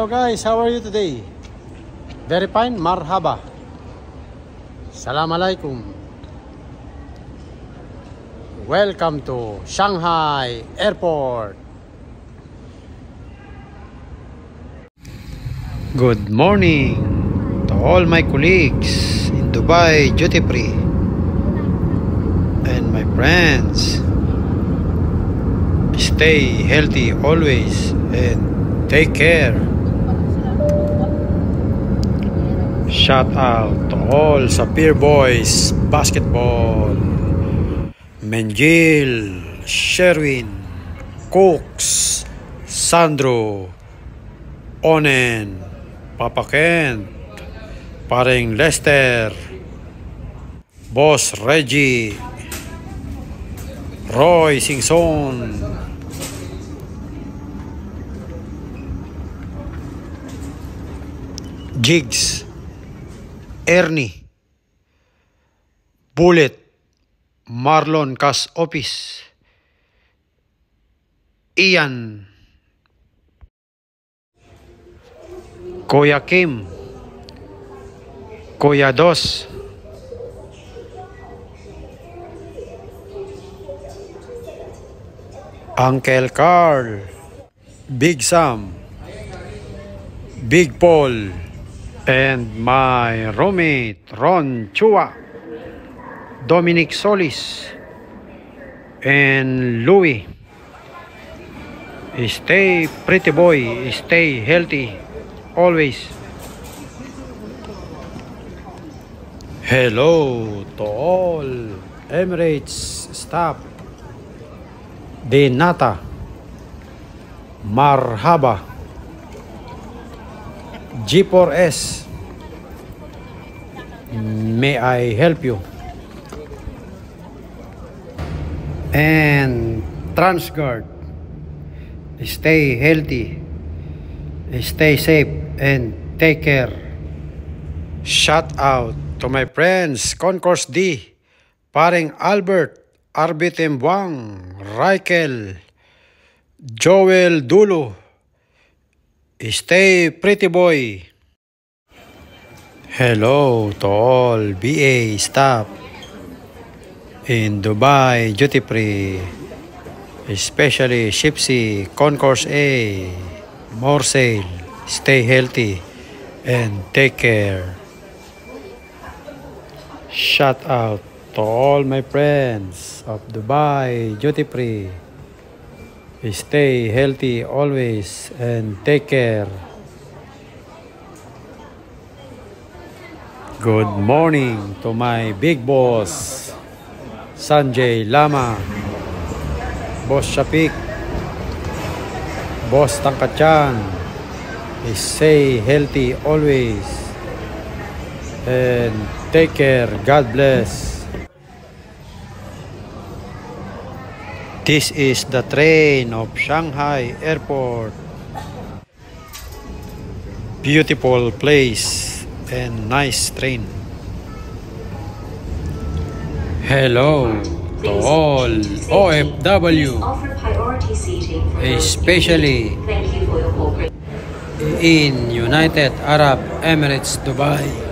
Hello guys, how are you today? Very fine, marhaba. Assalamualaikum. Welcome to Shanghai Airport. Good morning to all my colleagues in Dubai Duty Free and my friends. Stay healthy always and take care. Shout out to all Sapir Boys Basketball, Menjil, Sherwin, Cooks, Sandro, Onen, Papa Kent, Paring Lester, Boss Reggie, Roy Singson, Jigs, Ernie, Bullet, Marlon Cas Office, Ian, Kuya Kim, Kuya Dos, Uncle Carl, Big Sam, Big Paul, and my roommate Ron Chua, Dominic Solis, and Louis. Stay pretty boy, stay healthy always. Hello to all Emirates staff. Dinata, marhaba. G4S, may I help you? And Transguard, stay healthy, stay safe, and take care. Shout out to my friends Concourse D, Paring Albert, Arbitem Buang, Raikel, Joel Dulo. Stay pretty boy. Hello to all BA staff in Dubai Duty Free, especially Shipsy, Concourse A, Morsale. Stay healthy and take care. Shout out to all my friends of Dubai Duty Free. Stay healthy always and take care. Good morning to my big boss, Sanjay Lama, Boss Shapik, Boss Tangkachan. Stay healthy always and take care. God bless. This is the train of Shanghai Airport. Beautiful place and nice train. Hello to all OFW, especially in United Arab Emirates, Dubai.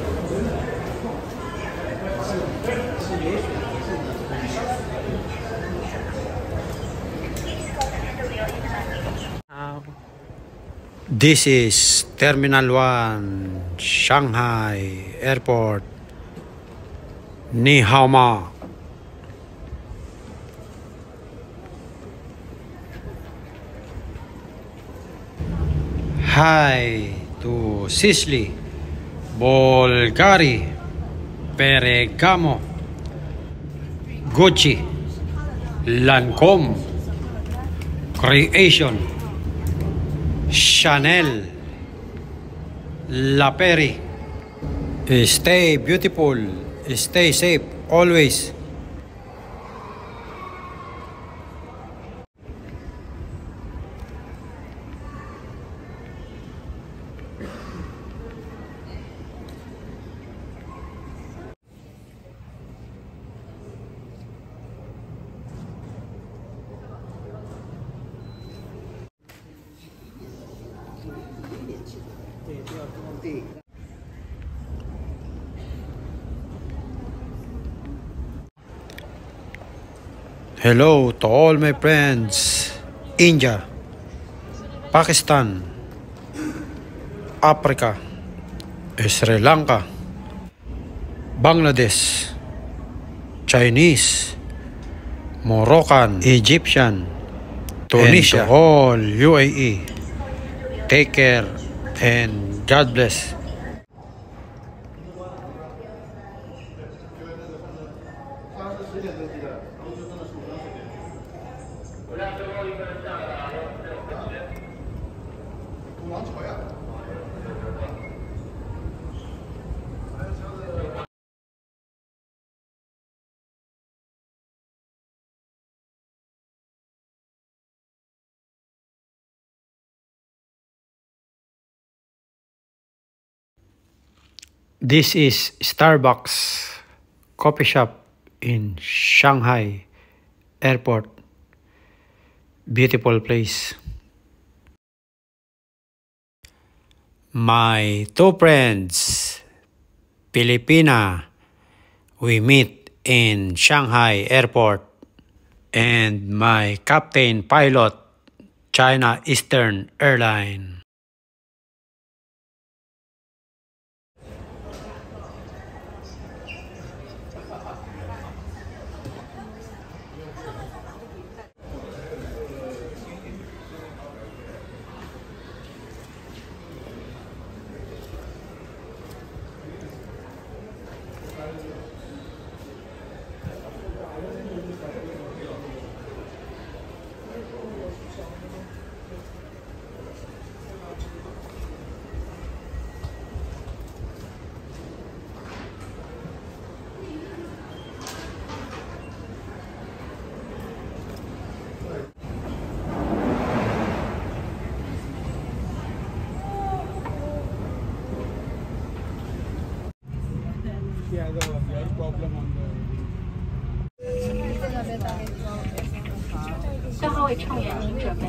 This is Terminal 1, Shanghai Airport. Ni hao ma. Hi to Sicily, Bulgari, Bergamo, Gucci, Lancome, Creation, Chanel, La Perry. Stay beautiful, stay safe always. Hello to all my friends. India, Pakistan, Africa, Sri Lanka, Bangladesh, Chinese, Moroccan, Egyptian, Tunisia, and all UAE. Take care and God bless. This is Starbucks coffee shop in Shanghai Airport. Beautiful place. My two friends, Filipina, we meet in Shanghai Airport, and my captain pilot, China Eastern Airline. Yeah, the problem on the. 最后为乘员请准备。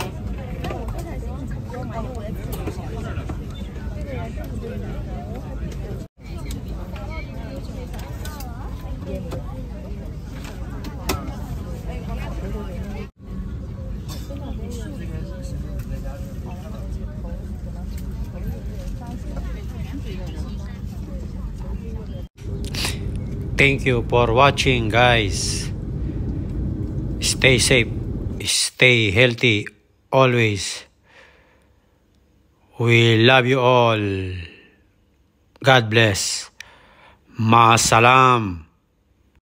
Thank you for watching, guys. Stay safe, stay healthy always. We love you all. God bless. Maasalam.